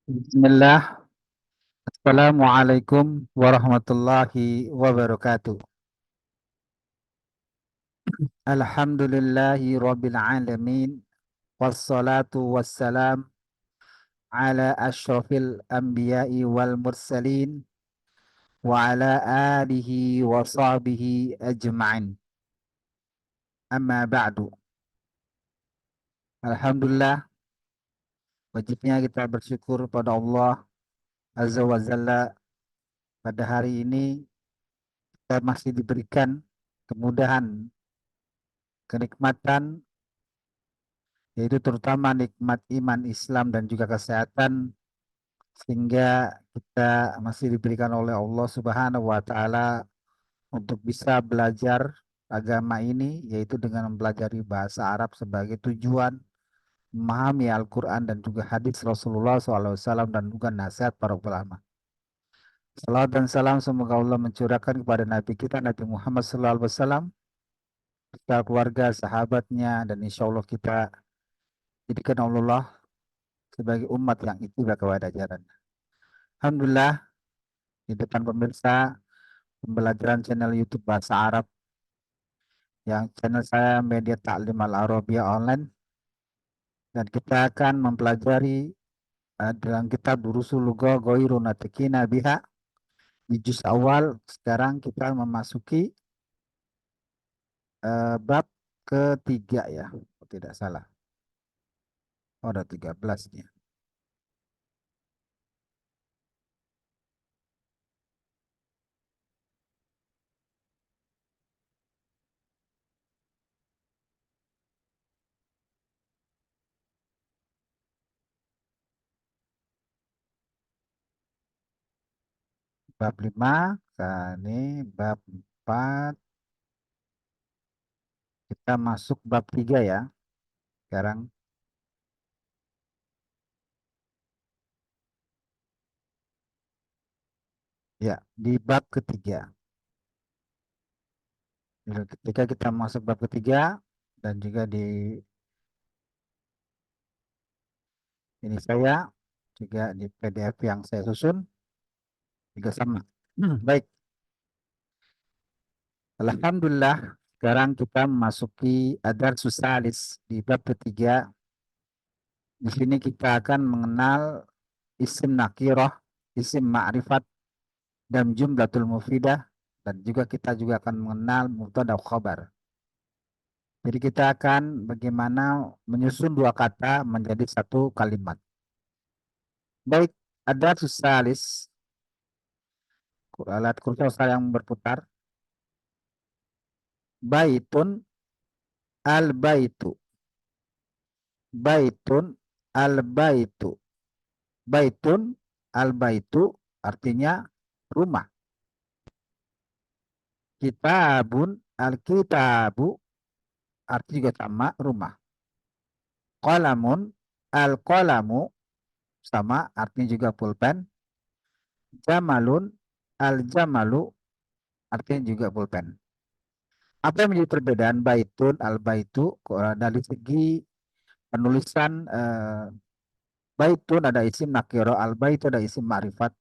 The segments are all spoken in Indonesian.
Bismillah. Assalamualaikum warahmatullahi wabarakatuh. Alhamdulillahi rabbil alamin. Wassalatu wassalam ala ashrafil anbiya'i wal mursalin wa ala alihi wa sahbihi ajma'in. Amma ba'du. Alhamdulillah, wajibnya kita bersyukur pada Allah Azza wa Jalla. Pada hari ini kita masih diberikan kemudahan, kenikmatan, yaitu terutama nikmat iman, Islam, dan juga kesehatan, sehingga kita masih diberikan oleh Allah Subhanahu wa Ta'ala untuk bisa belajar agama ini, yaitu dengan mempelajari bahasa Arab sebagai tujuan memahami Al-Quran dan juga hadis Rasulullah SAW dan juga nasihat para ulama. Salawat dan salam semoga Allah mencurahkan kepada Nabi kita Nabi Muhammad SAW, serta keluarga, sahabatnya, dan insya Allah kita jadikan Allah sebagai umat yang ittiba kepada ajaran. Alhamdulillah, di depan pemirsa pembelajaran channel YouTube Bahasa Arab, yang channel saya Media Taklim Al Arabia Online, dan kita akan mempelajari dalam kitab Durusul Lugha Ghairu Natikina Biha di juz awal. Sekarang kita memasuki bab ketiga, ya, kalau tidak salah. Oh, ada 13 nih. Bab 5, ini bab 4, kita masuk bab 3 ya. Sekarang ya, di bab ketiga. Ketika kita masuk bab ketiga, dan juga di ini saya juga di PDF yang saya susun juga sama. Baik, Alhamdulillah. Sekarang kita memasuki adar susalis di bab ketiga. Di sini kita akan mengenal isim nakirah, isim ma'rifat, dan jumlatul mufidah, dan juga kita juga akan mengenal mubtada khabar. Jadi kita akan bagaimana menyusun dua kata menjadi satu kalimat. Baik, adar susalis, alat kursor yang berputar. Baitun al baitu. Baitun al baitu. Baitun al baitu artinya rumah. Kitabun al kitabu artinya juga sama, rumah. Qalamun al qalamu sama, artinya juga pulpen. Jamalun al jamalu artinya juga pulpen. Apa yang menjadi perbedaan baitun al baitu dari segi penulisan? Baitun ada isim nakiro, al baitu ada isim ma'rifat.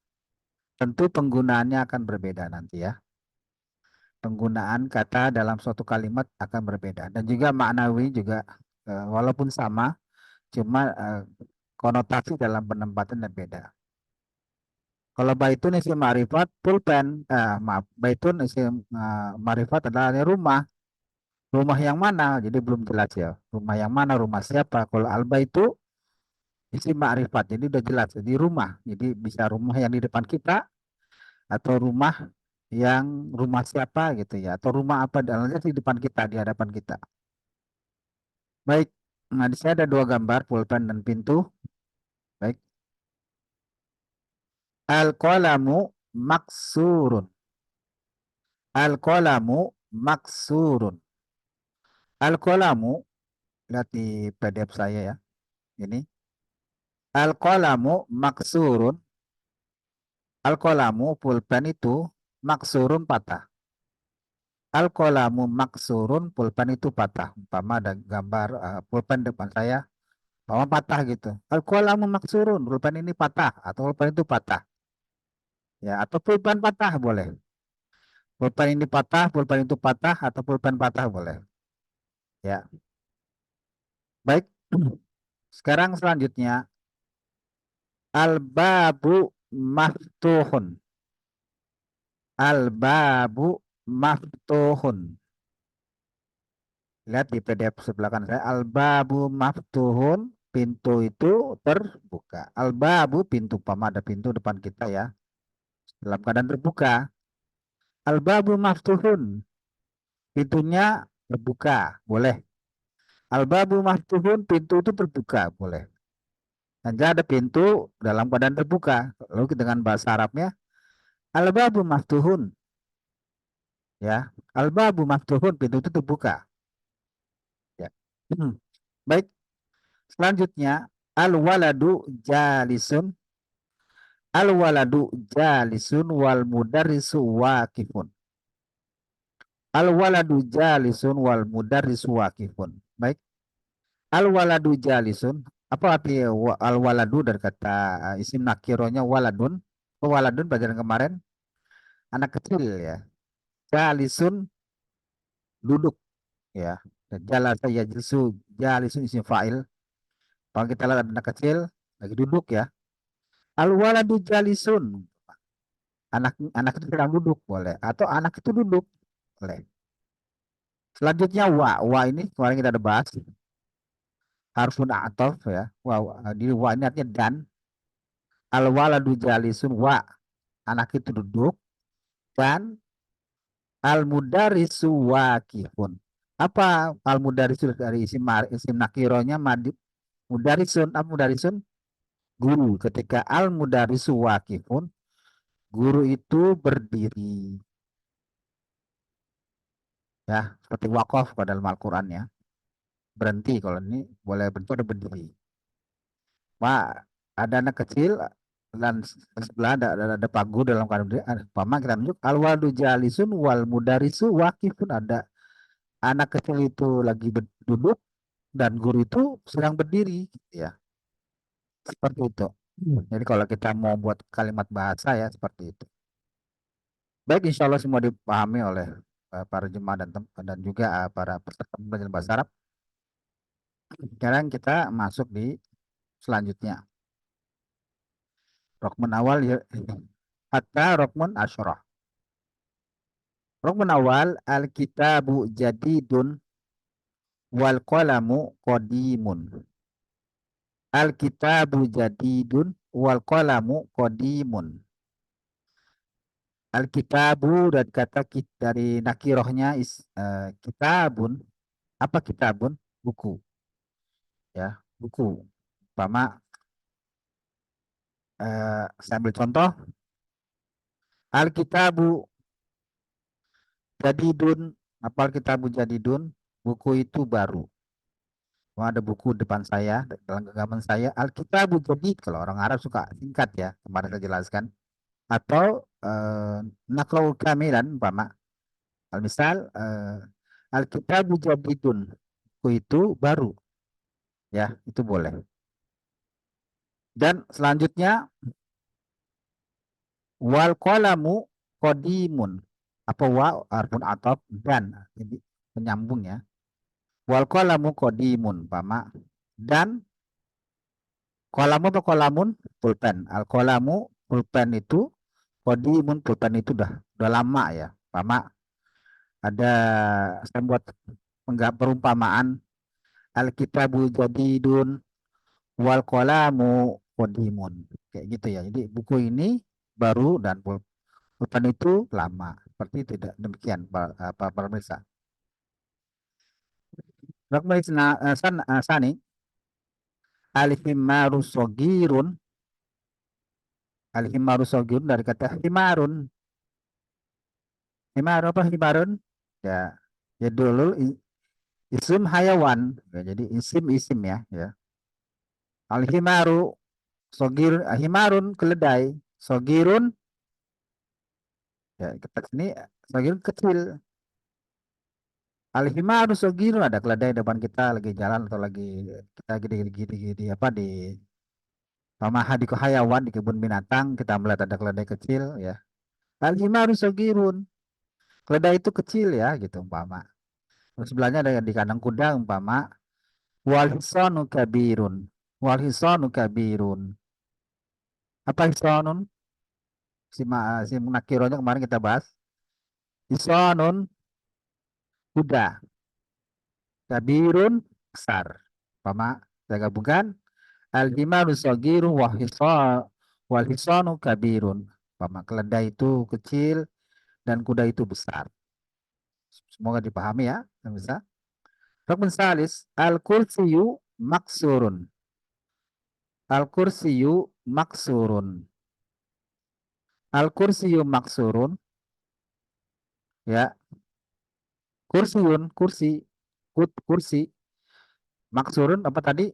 Tentu penggunaannya akan berbeda nanti, ya. Penggunaan kata dalam suatu kalimat akan berbeda, dan juga maknawi juga walaupun sama, cuma konotasi dalam penempatan dan beda. Kalau baitun isim ma'rifat pulpen, maaf, baitun isim ma'rifat adalah rumah. Rumah yang mana? Jadi belum jelas, ya. Rumah yang mana? Rumah siapa? Kalau al baitu isim ma'rifat, jadi udah jelas. Jadi rumah. Jadi bisa rumah yang di depan kita, atau rumah yang rumah siapa gitu, ya, atau rumah apa dalamnya di depan kita, di hadapan kita. Baik, nah di sini ada dua gambar pulpen dan pintu. Baik, al qalamu maksurun. Al qalamu maksurun. Al qalamu, lihat di PDF saya, ya, ini. Al qalamu maksurun. Al qalamu pulpen itu maksurun patah. Al qalamu maksurun pulpen itu patah. Umpama ada gambar pulpen depan saya, Bahwa patah gitu. Al-qalamu maksurun, pulpen ini patah atau pulpen itu patah. Ya, atau pulpen patah boleh. Pulpen ini patah, pulpen itu patah atau pulpen patah boleh. Ya, baik. Sekarang selanjutnya al-babu maftuhun. Al-babu maftuhun. Lihat di PDF sebelah kanan saya. Al-babu maftuhun. Pintu itu terbuka. Al-babu pintu. Pama ada pintu depan kita ya. Dalam keadaan terbuka. Al-babu maftuhun. Pintunya terbuka. Boleh. Al-babu maftuhun. Pintu itu terbuka. Boleh. Dan ada pintu dalam keadaan terbuka. Lalu dengan bahasa Arabnya. Al-babu maftuhun. Ya. Al-babu maftuhun. Pintu itu terbuka. Ya. Baik. Selanjutnya. Al-waladu jalisun. Al-waladu jalisun wal mudarrisu waqifun. Al-waladu jalisun wal mudarrisu waqifun. Baik. Al-waladu jalisun. Apa arti al-waladu dari kata isim nakironya waladun? Waladun pelajaran kemarin. Anak kecil ya. Jalisun duduk ya. Dan jalasa yajlisu jalisun isim fa'il. Kalau kita lihat anak kecil lagi duduk ya. Al-waladu jalisun. Anak anak itu sedang duduk boleh. Atau anak itu duduk boleh. Selanjutnya wa. Wa ini kemarin kita ada bahas. Harfun atof ya. Wa, di wa ini artinya dan. Al waladu jalisun wa. Anak itu duduk. Dan al mudarisu wakifun. Apa al mudarisu dari isim nakironya mudarisun. Apa mudarisun? Guru. Ketika al mudarisu wakifun. Guru itu berdiri. Ya. Seperti wakof pada dalam Al-Quran ya. Berhenti kalau ini boleh berhenti berdiri. Pak, ada anak kecil dan sebelah ada pagu dalam keadaan berdiri. Paman kita tunjuk al waldu jalisun wal mudarisu wakifun, ada anak kecil itu lagi duduk dan guru itu sedang berdiri gitu ya. Seperti itu. Jadi kalau kita mau buat kalimat bahasa ya seperti itu. Baik, insya Allah semua dipahami oleh para jemaah dan juga para peserta belajar bahasa Arab. Sekarang kita masuk di selanjutnya. Rokmun awal ya, hatta rokmun asyurah. Rokmun awal al-kitabu jadidun wal qalamu qadimun. Al-kitabu jadidun wal qalamu qadimun. Al-kitabu dan kata dari nakirohnya kitabun. Apa kitabun? Buku. Ya, buku. Umpama saya ambil contoh. Al-kitabu jadidun. Apa al-kitabu jadidun? Buku itu baru. Oh, ada buku depan saya, dalam genggaman saya, Alkitabu Jadid. Kalau orang Arab suka singkat ya, kemarin saya jelaskan. Atau Naqlau Kamilan, umpama. Misal, Alkitabu Jadidun. Buku itu baru. Ya, itu boleh. Dan selanjutnya, wal qalamu qadimun. Apa wa, arfun atop, dan. Jadi penyambung ya. Wal qalamu qadimun, umpama. Dan kolamu atau kolamun pulpen. Al kolamu pulpen itu kodimun, pulpen itu udah lama ya. Lama ada saya buat perumpamaan al kitabu jadidun wal kolamu kodimun. Kayak gitu ya. Jadi buku ini baru dan pulpen itu lama. Seperti itu demikian Pak pemirsa. Sani alif himaru sogirun, alif himaru sogirun dari kata himarun. Himar apa himarun? Ya, ya dulu isim hayawan. Ya, jadi isim ya. Ya. Al himaru sogir, himarun keledai. Sogirun ya kita sini sogirun kecil. Al-himaru sogirun, ada keledai depan kita lagi jalan atau lagi kita gini apa di Pamaha di hayawan di kebun binatang kita melihat ada keledai kecil ya. Al-himaru sogirun. Keledai itu kecil ya gitu umpama. Terus sebelahnya ada di kandang kuda umpama wal hisanu kabirun. Wal hisanu kabirun. Apa hisanun? Si nakironya kemarin kita bahas. Hisanun kuda. Kabirun besar. Umpama saya gabungkan al-himaru sagiru wal hisanu kabirun. Umpama keledai itu kecil dan kuda itu besar. Semoga dipahami ya, bisa. Rukun salis, al-kursiyu maksurun. Al-kursiyu maksurun. Al-kursiyu maksurun. Ya, kursi. Kursi. Maksurun apa tadi?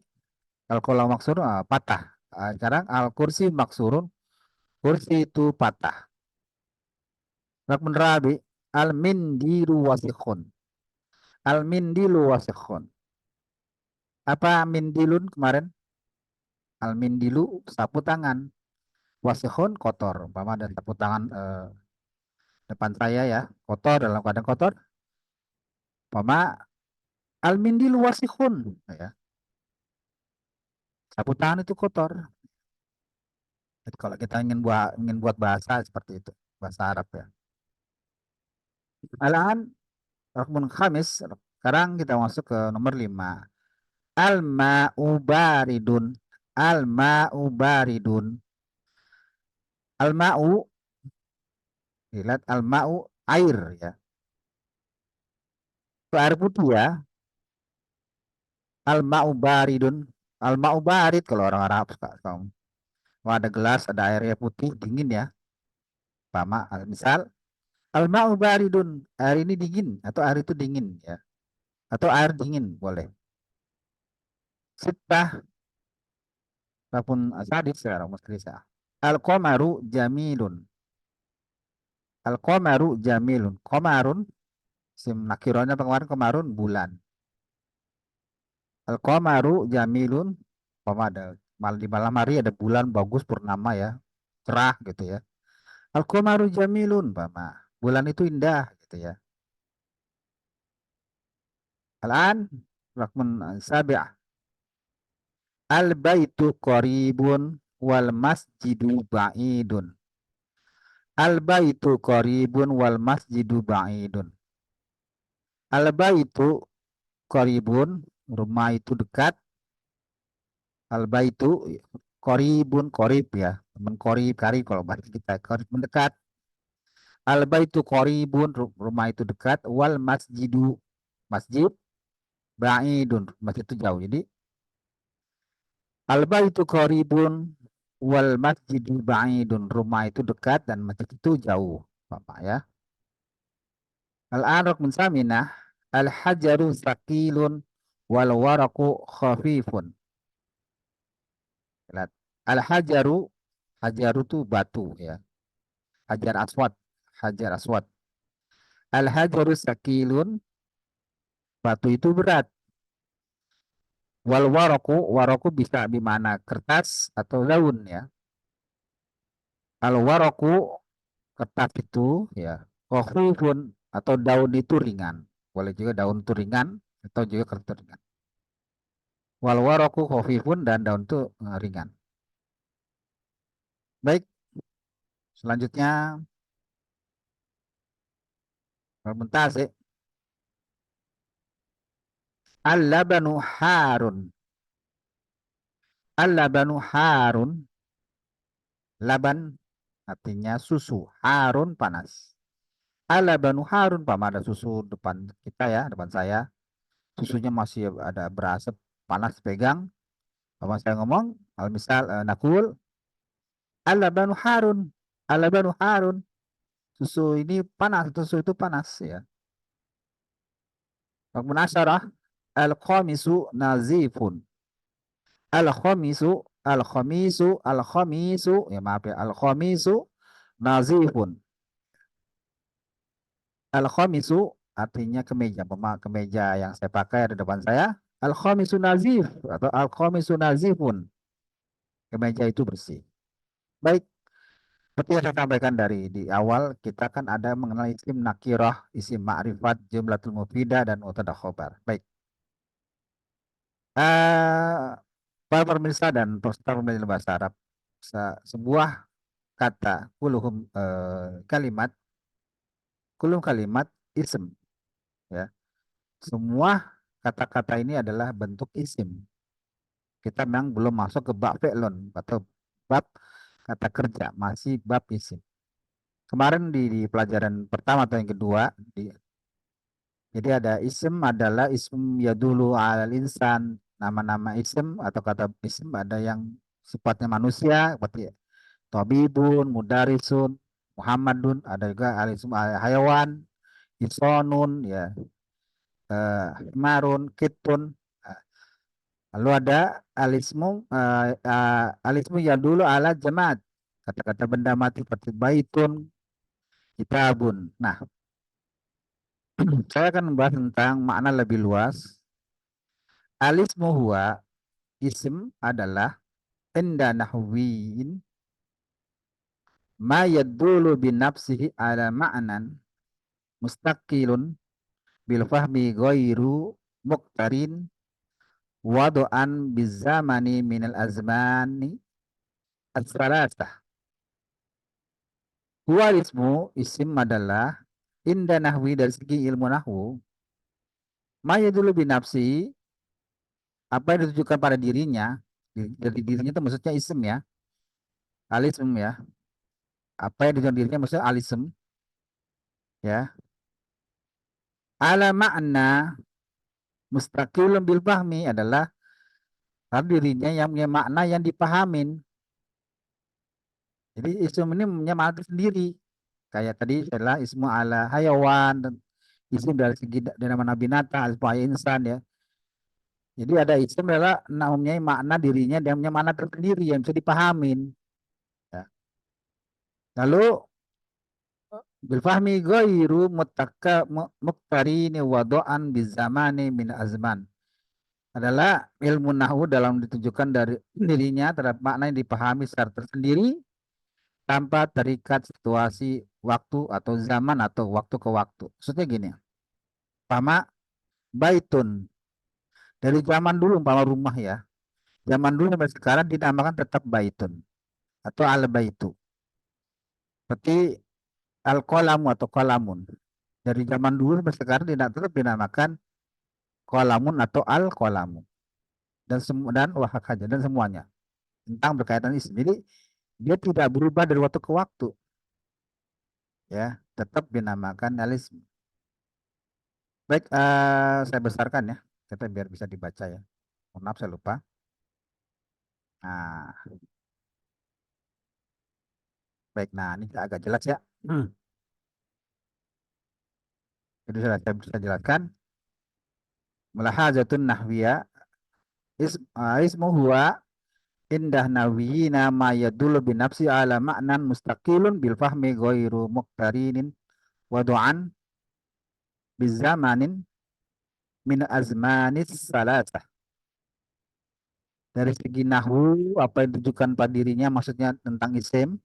Kalau maksurun patah. Sekarang al-kursi maksurun. Kursi itu patah. Rukun rabi, al-mindilu wasikhun. Al-mindilu wasikhun. Apa mindilun kemarin? Al-mindilu sapu tangan. Wasikhun kotor. Umpama ada sapu tangan depan saya ya, kotor dalam keadaan kotor. Umpama al-mindilu wasikhun ya. Sapu tangan itu kotor. Jadi kalau kita ingin buat bahasa seperti itu, bahasa Arab ya. Alahan rukun khamis. Sekarang kita masuk ke nomor 5. Al-ma'u baridun. Al-ma'u baridun. Al-ma'u, lihat al-ma'u air ya. Itu air putih ya. Al-ma'u baridun. Al-ma'u barid kalau orang Arab kamu. Oh, ada gelas, ada airnya putih, dingin ya. Pama, misal, al-ma'u baridun. Air ini dingin atau air itu dingin ya. Atau air dingin boleh. Sittah, walaupun sadis sekarang mesti bisa. Al-qamaru jamilun. Al-qamaru jamilun. Qamarun, sim nakironya kemarin qamarun bulan. Al-qamaru jamilun. Ada di malam hari ada bulan bagus purnama ya. Cerah gitu ya. Al-qamaru jamilun, Pama. Bulan itu indah gitu ya. Al-an rakmun sabi'. Al-baitu qaribun wal masjidu ba'idun. Al-baitu qaribun wal masjidu ba'idun. Al-baitu qaribun, rumah itu dekat. Al-baitu qaribun, qarib ya. Teman qarib, karib kalau bahasa kita. Qarib mendekat. Al-baitu qaribun, rumah itu dekat. Wal masjidu, masjid ba'idun, masjid itu jauh. Jadi al-baitu qaribun wal masjidu ba'idun, rumah itu dekat dan masjid itu jauh. Bapak ya. Al-an rukun saminah, al-hajaru sakilun wal waraku khafifun. Lihat. Al-hajaru, hajaru itu batu ya. Hajar aswad, hajar aswad. Al-hajaru sakilun, batu itu berat. Wal waraku bisa dimana kertas atau daun ya. Al-waraku, kertas itu ya. Khafifun, atau daun itu ringan. Boleh juga daun itu ringan atau juga kertas ringan. Wal waraku khafifun, dan daun itu ringan. Baik, selanjutnya Al-Muntasik. Al-labanu harun. Al-labanu harun. Laban artinya susu. Harun panas. Al-labanu harun, Pak. Ada susu depan kita ya, depan saya. Susunya masih ada berasap panas pegang. Pak saya ngomong, misal nakul. Al-labanu harun. Al-labanu harun. Susu ini panas, susu itu panas ya. Pak Asyarah. Al-khamisu nazifun. Al-khamisu, al-khamisu, ya maaf ya, al-khamisu nazifun. Al-khamisu artinya kemeja. Kemeja yang saya pakai ada depan saya. Al-khamisun nazif atau al-khamisun nazifun. Kemeja itu bersih. Baik, seperti yang saya sampaikan dari di awal, kita kan ada mengenal isim nakirah, isim ma'rifat, jumlatul mufidah, dan mubtada khobar. Baik. Eh, para pemirsa dan peserta pembelajaran bahasa Arab, sebuah kata, kalimat, kulum kalimat, isim. Ya. Semua kata-kata ini adalah bentuk isim. Kita memang belum masuk ke bab fi'lun atau bab kata kerja, masih bab isim. Kemarin di pelajaran pertama atau yang kedua, jadi ada isim adalah isim ya dulu al insan, nama-nama isim atau kata isim ada yang sifatnya manusia seperti Tabibun, Mudarisun, Muhammadun, ada juga al-isim hayawan, Isonun, ya, Marun, Kitun. Lalu ada alismu ya dulu ala jamaat. Kata-kata benda mati seperti baitun, kitabun. Nah, saya akan membahas tentang makna lebih luas. Alismu huwa isim adalah inda nahwiyin ma yadulu binafsihi ala ma'nan mustaqilun bil fahmi ghairu muqtarin wadu'an bizamani minal azmani as-salasah. Huwa ismu isim adalah inda nahwi dari segi ilmu nahwu maya dulu binafsi apa yang ditujukan pada dirinya dari dirinya itu maksudnya isim ya, alism ya, apa yang ditujukan dirinya maksudnya alism ya, ala makna mustaqilun bil fahmi adalah karena dirinya yang punya makna yang dipahamin. Jadi isim ini punya makna sendiri. Kayak tadi adalah ismu ala hayawan dan isim dari segi dari nama binatang, ismu ayat insan ya. Jadi ada isim adalah namanya makna dirinya dan punya makna tersendiri yang bisa dipahamin. Ya. Lalu bil fahmi ghairu muqtarini wado'an bizamani min azman adalah ilmu nahwu dalam ditujukan dari dirinya terhadap makna yang dipahami secara tersendiri tanpa terikat situasi waktu atau zaman atau waktu ke waktu. Maksudnya gini, umpama baitun dari zaman dulu umpama rumah ya. Zaman dulu sampai sekarang dinamakan tetap baitun atau al baitu. Seperti al kolamu atau kolamun. Dari zaman dulu sampai sekarang tidak tetap dinamakan kolamun atau al kolamu dan semua dan wahak saja dan semuanya tentang berkaitan isim. Jadi dia tidak berubah dari waktu ke waktu ya, tetap dinamakan alism. Baik, saya besarkan ya, kita biar bisa dibaca ya. Mohon maaf saya lupa. Nah, baik, nah ini agak jelas ya. Jadi saya bisa jelaskan. Mulahazatun nahwiyah ismu huwa indah nawiyina ma yadullu binafsi ala ma'nan mustaqilun bil fahmi ghairu muqtarinin wadu'an bizamanin min azmanis salasah. Dari segi nahwu apa yang ditujukan pada dirinya maksudnya tentang isim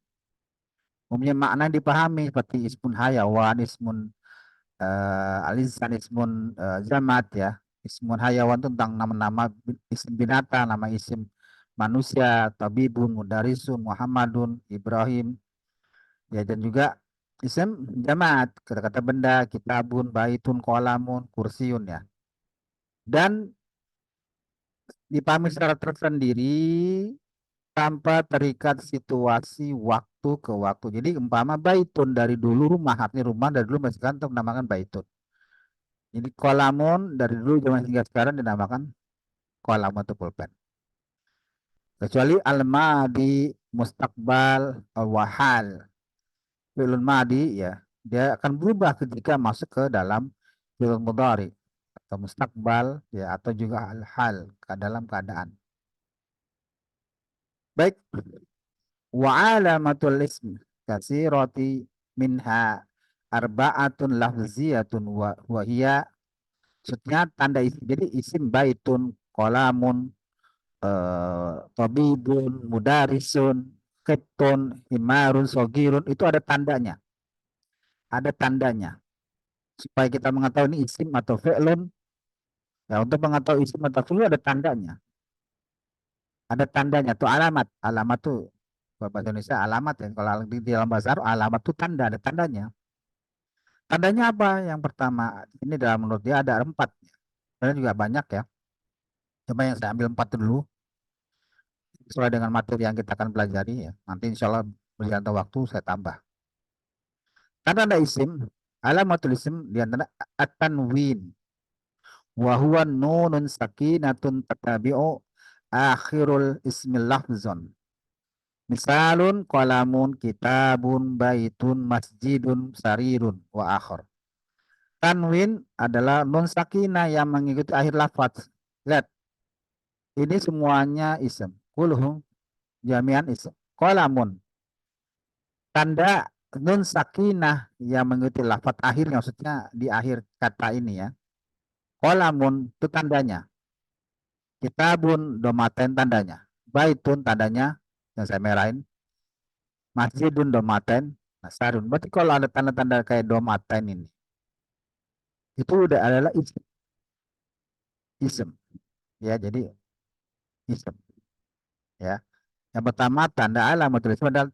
umumnya makna yang dipahami seperti ismun hayawan, ismun alisan, ismun zamat ya. Ismun hayawan itu tentang nama-nama isim binatang, nama isim manusia, tabibun, mudarisun, Muhammadun, Ibrahim ya, dan juga isim jamat, kata-kata benda, kitabun, baitun, kolamun, kursiun ya. Dan dipahami secara tersendiri tanpa terikat situasi waktu ke waktu. Jadi umpama baitun dari dulu rumah, artinya rumah dari dulu masih kan dinamakan baitun. Jadi kolamun dari dulu zaman hingga sekarang dinamakan kolam atau pulpen. Kecuali al-madi, mustakbal, al-wahal. Fi'lun madi ya, dia akan berubah ketika masuk ke dalam fi'lun mudhari atau mustakbal ya atau juga al-hal ke dalam keadaan. Baik, wa alamatul ism kasirati minha arba'atun lafziyatun wa hiya, maksudnya tanda isim. Jadi isim baitun, kolamun, tabibun, mudarisun, ketun, himarun, sogirun, itu ada tandanya. Ada tandanya. Supaya kita mengetahui ini isim atau fi'lun, ya untuk mengetahui isim atau fi'lun ada tandanya. Ada tandanya tuh alamat. Alamat tuh kalau bahasa Indonesia alamat ya. Kalau di dalam bahasa Arab alamat tuh tanda, ada tandanya. Tandanya apa? Yang pertama, ini dalam menurut dia ada empat. Sebenarnya juga banyak ya. Coba yang saya ambil empat dulu sesuai dengan materi yang kita akan pelajari ya. Nanti insya Allah berjalan waktu saya tambah. Tanda isim, alamatul isim di antara at-tanwin wa huwa nunun sakinatun tatabi'u akhirul ismil lafzon. Misalun qalamun kitabun baitun masjidun sarirun wa akhir. Tanwin adalah nun sakinah yang mengikuti akhir lafaz. Lihat, ini semuanya isim. Kulhum jami'an isim. Qalamun, tanda nun sakinah yang mengikuti lafaz akhirnya, maksudnya di akhir kata ini ya. Qalamun itu tandanya. Kitabun domaten tandanya. Baitun tandanya yang saya merahin. Masjidun domaten. Nah, sarun. Berarti kalau ada tanda-tanda kayak domaten ini, itu udah adalah isim. Isim. Ya, jadi isim. Ya. Yang pertama tanda alamatul isim adalah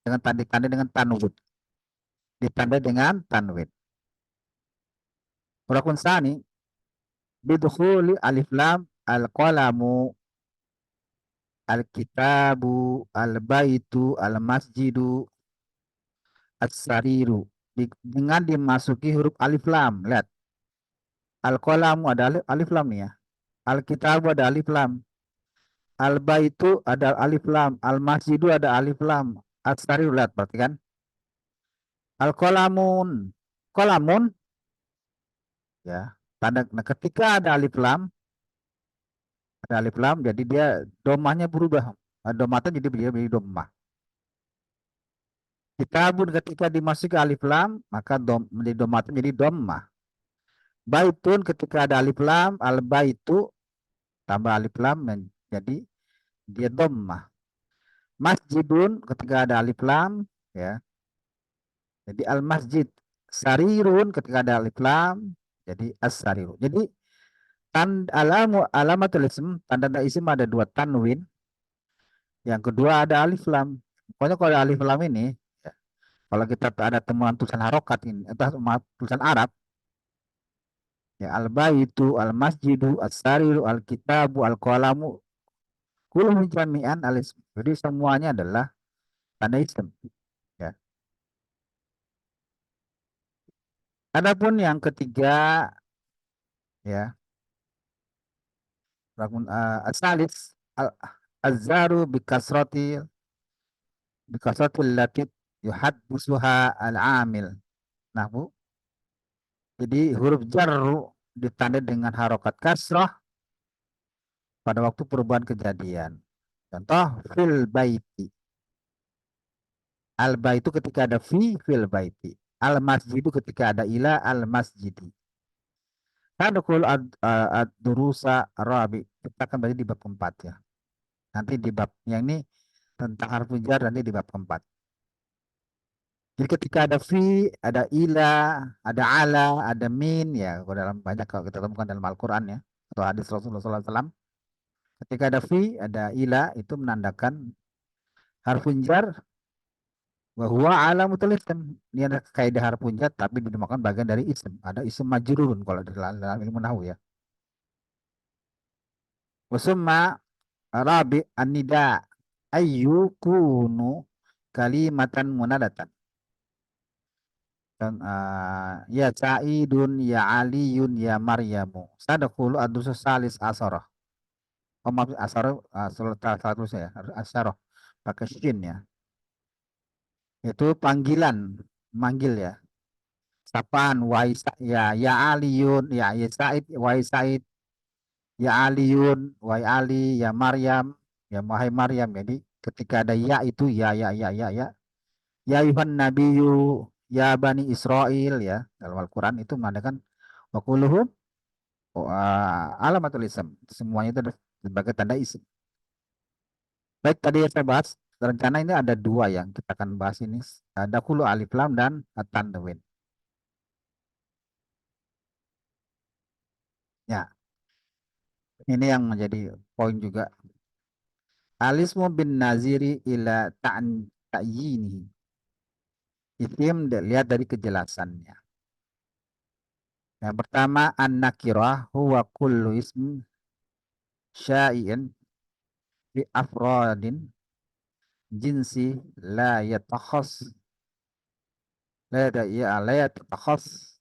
dengan tanda dengan tanwin. Ditandai dengan tanwin. Rukun sani bidukhuli alif lam al-qalamu al-kitabu al-baitu al-masjidu as-sariru. Dengan dimasuki huruf alif lam. Lihat. Al-qalamu ada alif lam ya. Al-kitabu ada alif lam. Al-baitu ada alif lam. Al-masjidu ada alif lam. As-sariru lihat berarti kan. Al-qalamun. Qalamun ya. Tanda nah, ketika ada alif lam jadi dia domahnya berubah. Domatan jadi menjadi domah. Kitabun ketika dimasuki alif lam maka menjadi domatan jadi domah. Baitun ketika ada alif lam, al baitu tambah alif lam menjadi dia dhammah. Masjidun ketika ada alif lam ya. Jadi al masjid. Sarirun ketika ada alif lam jadi as-sariru. Jadi alamatul ism, tanda isim ada dua tanwin. Yang kedua ada alif lam. Pokoknya kalau ada alif lam ini ya, kalau kita ada temuan tulisan harokat ini atau tulisan Arab ya al baitu al masjidu as-sariru al kitabu al qalamu kullu jami'an al ism. Jadi semuanya adalah tanda isim ya. Adapun yang ketiga ya, asalis azzaru bikasratil lati yuhaddisuha al-amil. Nah, Bu, jadi huruf jarru ditandai dengan harokat kasrah pada waktu perubahan kejadian. Contoh fil baiti. Al baitu ketika ada fil baiti. Al masjidu ketika ada ila al masjidi. Tadkhul ad-durusa rabi. Kita akan baca di bab keempat ya. Nanti di bab yang ini tentang harfu jar nanti di bab keempat. Jadi ketika ada ada ila, ada ala, ada min ya, kalau dalam banyak kalau kita temukan dalam Al-Qur'an ya atau hadis Rasulullah SAW. Ketika ada ada ila itu menandakan harfun jar bahwa alamutul ism. Ini ada kaidah harfun jar tapi dinamakan bagian dari isim. Ada isim majrurun kalau dalam ilmu nahwu ya. Wasumma rabi an-nida ayyukunu kalimatan munadatan. Dan ya Sa'idun, ya Aliyun, ya Maryamu. Sadaqulu ad-dusus salis asarah. Oh maaf, asarah, salah tulisnya ya. Asarah. Pakai shin ya. Itu panggilan. Manggil ya. Sapaan, wahai ya, ya Aliyun, ya Sa'id, wahai Sa'id. Ya Aliyun, wahai Ali, ya Maryam, ya wahai Maryam. Jadi ketika ada ya itu ya. Ya Yuhan Nabiyu, ya Bani Israel ya dalam Al-Quran itu mengatakan wakuluhum alamatul ism. Semuanya itu sebagai tanda isim. Baik, tadi yang saya bahas rencana ini ada dua yang kita akan bahas ini. Ada kulu alif lam dan at-tanwin. Ya, ini yang menjadi poin juga. Alismu bin naziri ila ta'yinihi. Isim lihat dari kejelasannya. Yang pertama an-nakirah huwa kullu ism syai'in fi afradin jinsi la yatakhas la yatakhas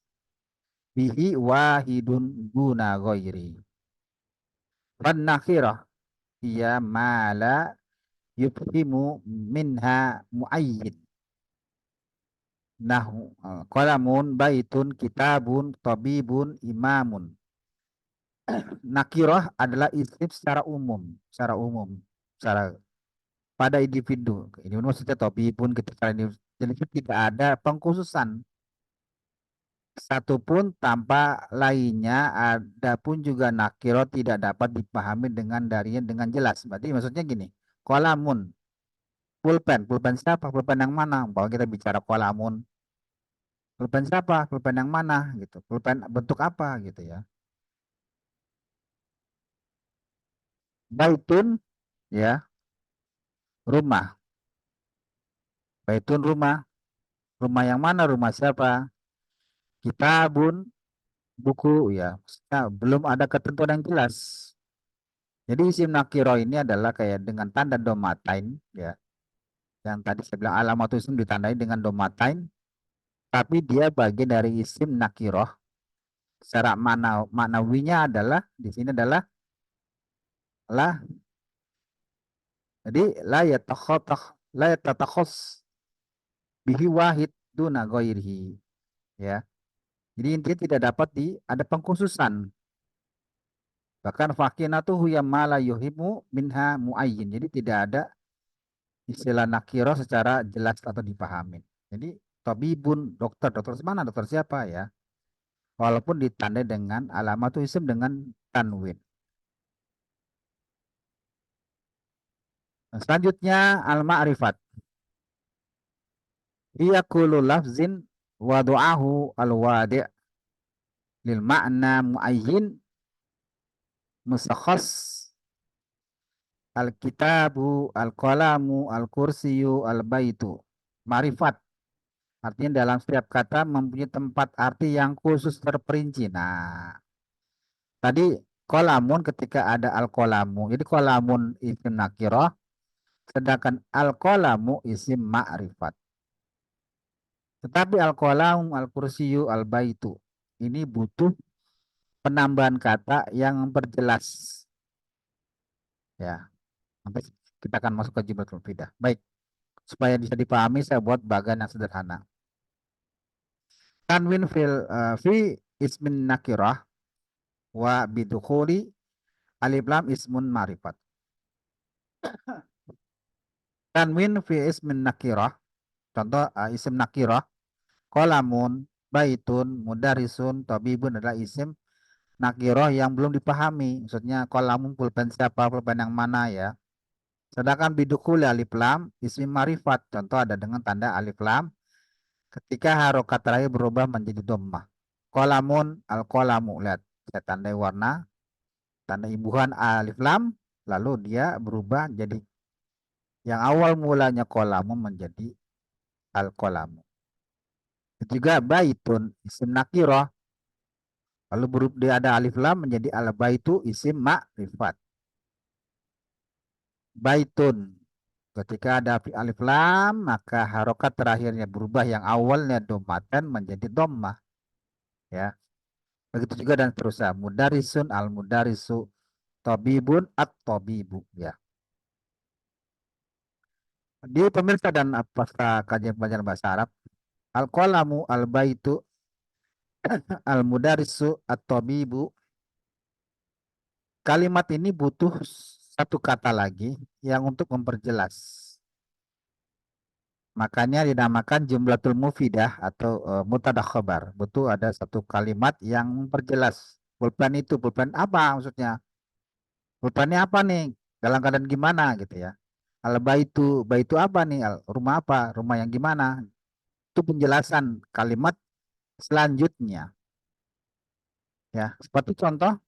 bihi wahidun guna ghairi. Wan nakirah hiya ma la yufhimu minha muayyin. Nahu qalamun baitun kitabun tabibun imamun. Nakirah adalah isim secara umum, secara pada individu. Ini maksudnya tabibun ketika ini jadi tidak ada pengkhususan satupun tanpa lainnya. Adapun juga nakirah tidak dapat dipahami dengan darinya dengan jelas. Berarti maksudnya gini, kolamun, pulpen siapa? Pulpen yang mana? Bahwa kita bicara kolamun, pulpen siapa? Pulpen yang mana? Gitu. Pulpen bentuk apa? Gitu ya. Baitun, ya, rumah. Baitun rumah. Rumah yang mana? Rumah siapa? Kitabun, buku, ya. Maksudnya belum ada ketentuan yang jelas. Jadi isim nakiro ini adalah kayak dengan tanda domatain, ya. Yang tadi saya bilang alamatul isim ditandai dengan domatain, tapi dia bagian dari isim nakiroh. Secara maknawinya adalah di sini adalah lah. Jadi la yatakhos bihi wahid duna ghairihi, ya. Jadi intinya tidak dapat ada pengkhususan. Bahkan fakinatuhu yang mala yuhimu minha muayyin. Jadi tidak ada istilah nakiro secara jelas atau dipahami. Jadi tabibun dokter, dokter mana? Dokter siapa ya? Walaupun ditandai dengan alamatul isim dengan tanwin. Nah, selanjutnya al-ma'rifat. Iya kullu lafzin wadu'ahu al-wadi' lil ma'na muayyin musakhas al-kitabu al-qalamu al-kursiyu al-baitu. Ma'rifat artinya dalam setiap kata mempunyai tempat arti yang khusus terperinci. Nah, tadi kolamun ketika ada al-kolamu. Jadi kolamun isim nakiroh, sedangkan al-kolamu isim ma'rifat. Tetapi al-kolamu, al-kursiyu, al-baitu. Ini butuh penambahan kata yang memperjelas. Ya, nanti kita akan masuk ke jumlatul fidah. Baik, supaya bisa dipahami saya buat bagan yang sederhana. Tanwin fi ismin nakirah wa bidukhuli alif lam ismun marifat. Tanwin fi ismin nakirah. Contoh isim nakirah. Kolamun, baitun, mudarisun, tabibun adalah isim nakirah yang belum dipahami. Maksudnya kolamun pulpen siapa, pulpen yang mana ya. Sedangkan bidukul alif lam isim marifat. Contoh ada dengan tanda alif lam ketika harokat terakhir berubah menjadi dhammah. Kolamun al kolamu. Lihat, saya tandai warna, tanda imbuhan alif lam, lalu dia berubah jadi yang awal mulanya kolamu menjadi al kolamu. Juga baitun isim nakirah, lalu berubah dia ada alif lam menjadi al baitu isim ma'rifat. Baitun ketika ada alif lam maka harokat terakhirnya berubah yang awalnya domatan menjadi dhammah, ya. Begitu juga dan seterusnya. Mudarisun al mudarisu, tabibun at tabibu, ya. Di pemirsa dan pasca kajian pelajaran bahasa Arab, al qalamu al baitu al mudarisu at tabibu, kalimat ini butuh satu kata lagi yang untuk memperjelas. Makanya dinamakan jumlatul mufidah atau mubtada khobar. Butuh ada satu kalimat yang memperjelas pulpen itu, pulpen apa maksudnya? Pulpennya apa nih? Dalam keadaan gimana gitu ya? Al baitu apa nih? Rumah apa? Rumah yang gimana? Itu penjelasan kalimat selanjutnya. Ya, seperti contoh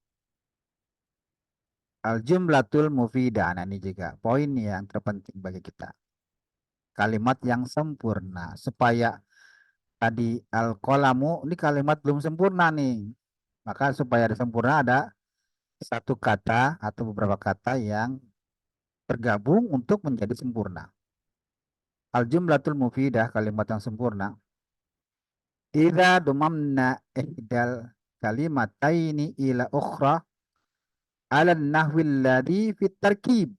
al jumlatul mufidah. Nah, ini juga poin yang terpenting bagi kita. Kalimat yang sempurna supaya tadi al qalamu ini kalimat belum sempurna nih. Maka supaya ada sempurna ada satu kata atau beberapa kata yang tergabung untuk menjadi sempurna. Al jumlatul mufidah kalimat yang sempurna. Idza dumamna ihdal kalimataini ila ukhra ala nahwi alladhi fit tarkib.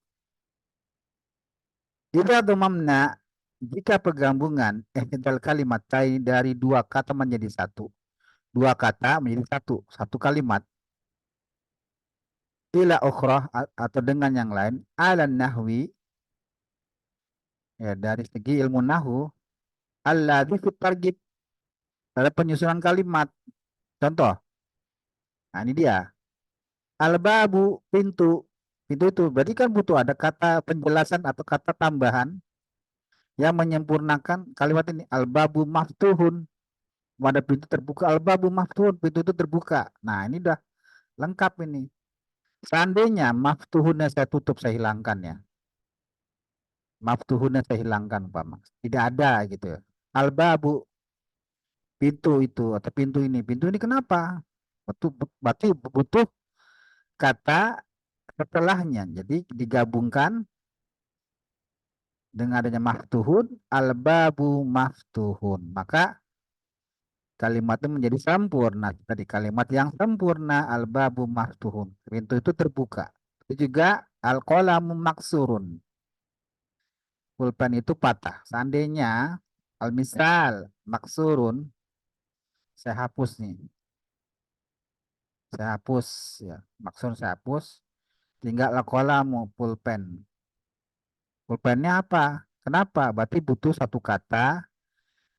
Idza dumamna jika penggabungan ihdal kalimataini dari dua kata menjadi satu. Dua kata menjadi satu, satu kalimat. Ila ukhra atau dengan yang lain ala nahwi ya dari segi ilmu nahu alladzi fit targhib pada penyusunan kalimat. Contoh, nah ini dia. Al-babu pintu. Pintu itu berarti kan butuh ada kata penjelasan atau kata tambahan yang menyempurnakan kalimat ini. Al-babu maftuhun. Pada pintu terbuka. Al-babu maftuhun. Pintu itu terbuka. Nah ini udah lengkap ini. Seandainya maftuhunnya saya tutup, saya hilangkan ya. Maftuhunnya saya hilangkan, Pak Mas. Tidak ada gitu ya. Al-babu pintu itu atau pintu ini kenapa? Berarti butuh kata setelahnya. Jadi digabungkan dengan adanya maftuhun, al-babu maftuhun. Maka kalimat itu menjadi sempurna. Tadi kalimat yang sempurna, al-babu maftuhun. Pintu itu terbuka. Itu juga al-qalamu maksurun. Pulpen itu patah. Seandainya al-misal maksurun, saya hapus nih. Saya hapus ya. Maksud saya hapus. Tinggal al-qalamu pulpen. Pulpennya apa? Kenapa? Berarti butuh satu kata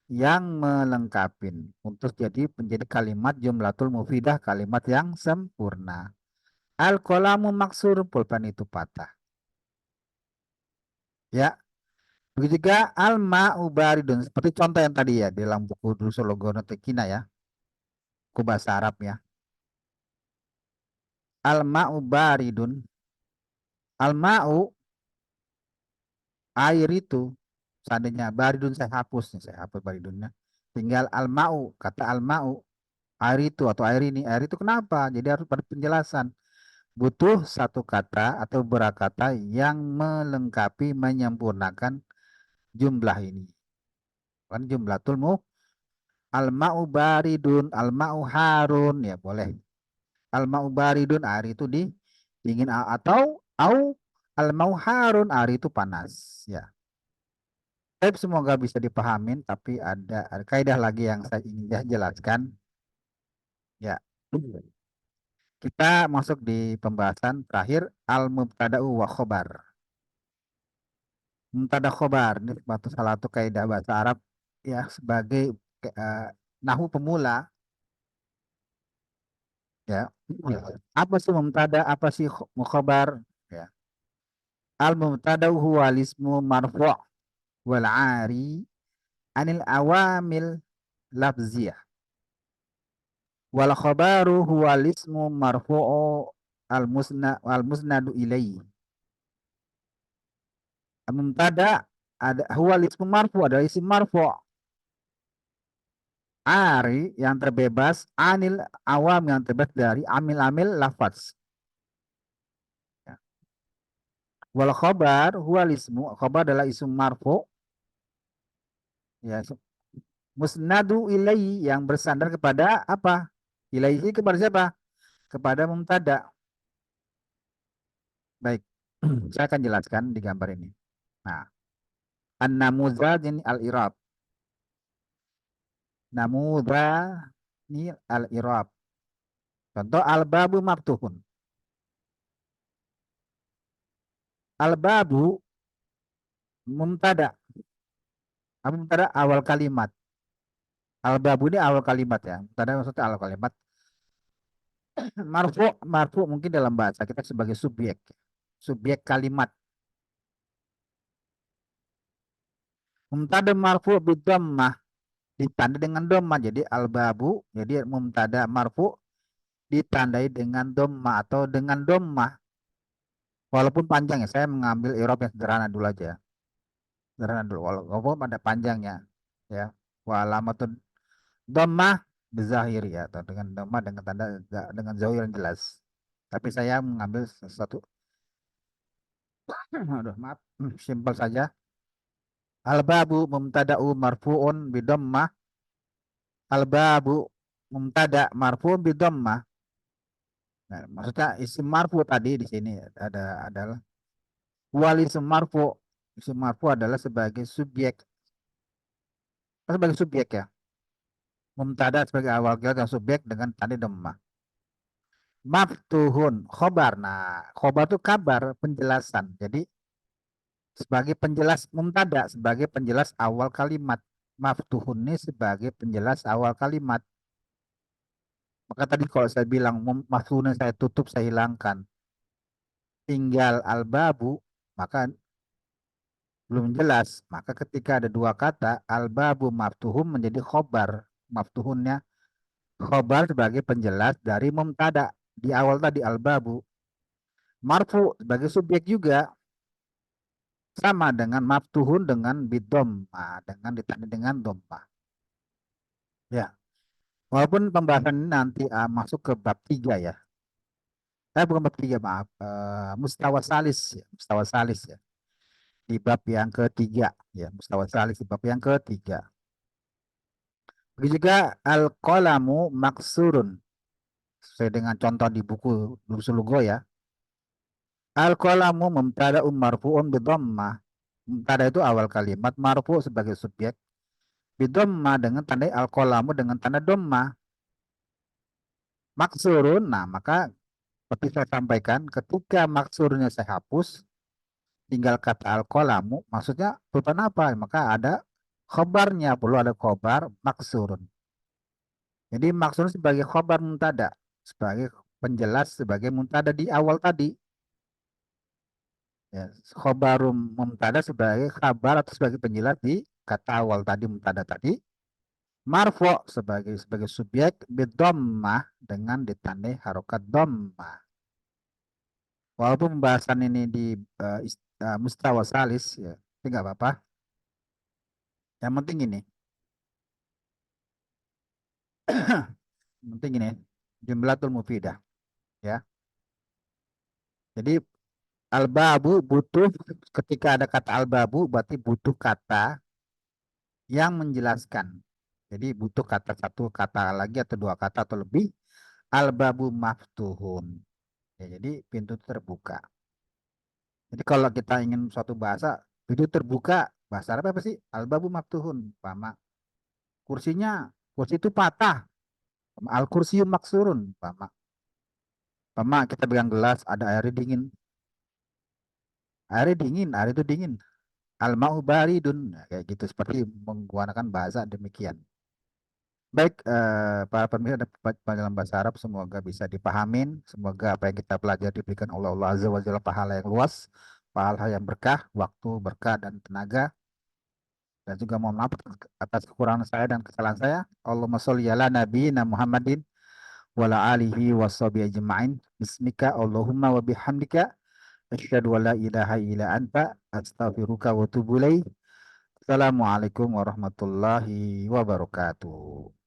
yang melengkapi untuk jadi menjadi kalimat jumlatul mufidah, kalimat yang sempurna. Al-qalamu maksur, pulpen itu patah. Ya, begitu juga al-ma'u baridun. Seperti contoh yang tadi ya di dalam buku Drusologono Tekina ya, buku bahasa Arab ya. Al-ma'u baridun. Al-ma'u air itu seandainya baridun saya hapus nih, saya hapus baridunnya. Tinggal al-ma'u, kata al-ma'u air itu atau air itu kenapa? Jadi harus pada penjelasan. Butuh satu kata atau beberapa kata yang melengkapi, menyempurnakan jumlah ini. Kan jumlatul mu al-ma'u baridun, al-ma'u harun ya boleh. Al-ma'u baridun air itu dingin atau au al-ma'u harun air itu panas ya. Tapi semoga bisa dipahamin tapi ada kaidah lagi yang saya ingin jelaskan ya. Kita masuk di pembahasan terakhir al-mubtada'u wa khobar. Mubtada khobar ini suatu salah satu kaidah bahasa Arab ya sebagai eh, nahu pemula ya. Apa sih mubtada? Apa sih khobar? Ya. Al mubtada huwa ismu marfu' wal 'ari anil awamil lafziyah. Wal khabaru huwa ismu marfu'u al musnadu ilaihi. Al mubtada ada huwa ismu marfu' adalah isim marfu'. Ari yang terbebas, anil awam yang terbebas dari amil-amil lafaz. Ya. Wal khobar huwa ismu, khobar adalah isim marfu, ya, musnadu ilaihi yang bersandar kepada apa? Ilaihi kepada siapa? Kepada mubtada. Baik, saya akan jelaskan di gambar ini. Nah, an-namuzaj ini al-irab. Namuzaj ini al-irab. Contoh al-babu maftuhun. Al-babu mubtada. Apa mubtada awal kalimat? Al-babu ini awal kalimat ya. Mubtada maksudnya awal kalimat. Marfu, marfu mungkin dalam bahasa kita sebagai subjek. Subjek kalimat. Mubtada marfu bidammah ditandai dengan dhamma. Jadi al-babu, jadi mubtada marfu ditandai dengan dhamma atau dengan dhamma. Walaupun panjang ya, saya mengambil i'rab yang sederhana dulu aja. Sederhana dulu, walaupun ada panjangnya. Ya, wa alamatun dhammah bizahiri ya, atau dengan dhamma dengan tanda dengan zahir yang jelas. Tapi saya mengambil sesuatu, aduh maaf, simpel saja. Al-babu mubtada'u marfu'un bidhammah. Al-babu mubtada' marfu'un bidhammah. Nah, maksudnya isim marfu tadi di sini adalah wal isim marfu. Isim marfu adalah sebagai subjek, sebagai subjek ya. Mubtada sebagai awal kalimat yang subjek dengan tanda dhammah. Maftuhun khobar. Nah, khobar itu kabar, penjelasan. Jadi sebagai penjelas mubtada sebagai penjelas awal kalimat. Maftuhun ini sebagai penjelas awal kalimat. Maka tadi kalau saya bilang maftuhun saya tutup, saya hilangkan. Tinggal al-babu, maka belum jelas. Maka ketika ada dua kata, al-babu maftuhun menjadi khobar. Maftuhunnya khobar sebagai penjelas dari mubtada. Di awal tadi al-babu. Marfu sebagai subjek juga sama dengan maftuhun dengan bidom, dengan ditandai dengan dompa. Ya, walaupun pembahasan ini nanti masuk ke bab 3 ya. Bukan bab 3 maaf. Mustawa salis ya, mustawa salis ya. Di bab yang ketiga ya, mustawa salis di bab yang ketiga. Begitu juga al-qalamu maksurun. Sesuai dengan contoh di buku Lugo ya. Al-qalamu mubtada marfu'un bidhammah. Mubtada itu awal kalimat, marfu sebagai subjek. Bidhammah dengan tanda al-qalamu dengan tanda dhammah. Maksurun, nah maka seperti saya sampaikan, ketika maksurnya saya hapus, tinggal kata al-qalamu, maksudnya berupa apa? Maka ada khobarnya, perlu ada khobar maksurun. Jadi maksurun sebagai khobar muntada, sebagai penjelas, sebagai muntada di awal tadi. Ya, khobarum muntada sebagai kabar atau sebagai penjelas di kata awal tadi, muntada tadi. Marfo sebagai subjek bidommah dengan ditandai harokat dommah. Walaupun pembahasan ini di mustawa salis ya, tapi nggak apa-apa. Yang penting ini, yang penting ini jumlatul mufidah ya. Jadi al-babu butuh, ketika ada kata al-babu berarti butuh kata yang menjelaskan. Jadi butuh kata satu kata lagi atau dua kata atau lebih. Al-babu maftuhun. Ya, jadi pintu terbuka. Jadi kalau kita ingin suatu bahasa, pintu terbuka, bahasa Arab apa sih? Al-babu maftuhun. Pama. Kursinya, kursi itu patah. Al-kursiyu maksurun. Pama. Pama kita pegang gelas, ada airnya dingin. Airnya dingin, air itu dingin. Al-ma'u baridun. Nah, kayak gitu, seperti menggunakan bahasa demikian. Baik, para pemirsa dan dalam bahasa Arab semoga bisa dipahamin. Semoga apa yang kita pelajari diberikan oleh Allah Azza wa Jalla pahala yang luas, pahala yang berkah, waktu berkah dan tenaga. Dan juga mohon maaf atas kekurangan saya dan kesalahan saya. Allahumma sholli ala nabiyina Muhammadin wa ala alihi wa sahbihi ajma'in. Bismika Allahumma wa bihamdika asyhadu wa la ilaha illa anta astaghfiruka wa atubu ilaik. Assalamualaikum warahmatullahi wabarakatuh.